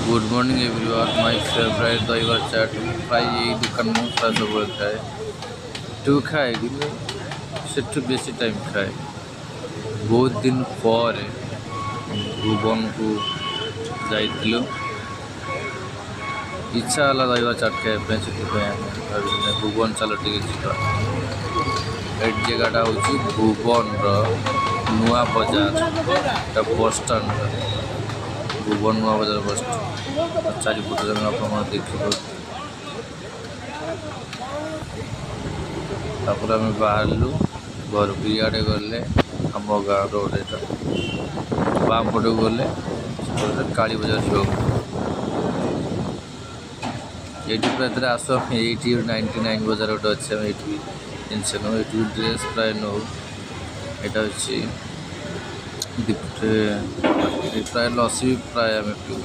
good morning everyone my favourite dahibara chaat प्राय यही दुकान में प्राय सब खाए तू खाए कि से बेसी टाइम खाए बहुत दिन पर भुवन को जाइलु इच्छा है दहीबर चाट खाया से भुवन चल टे जगह हूँ भुवन नुआ बजार बस स्टाण्ड भुवन नुआ बजार बस स्टाण्ड चारिपट जगह आप देखिए तापर आम बाहर घर को इे गले आम गाँव रोड बाम पट गले काली बजार चौक ये प्राय आस ये 99 बजार गोटे अच्छे ये जिनस नौ ये ड्रेस प्राय नौ यहाँ हूँ प्राय लसी भी प्राय आम पीऊ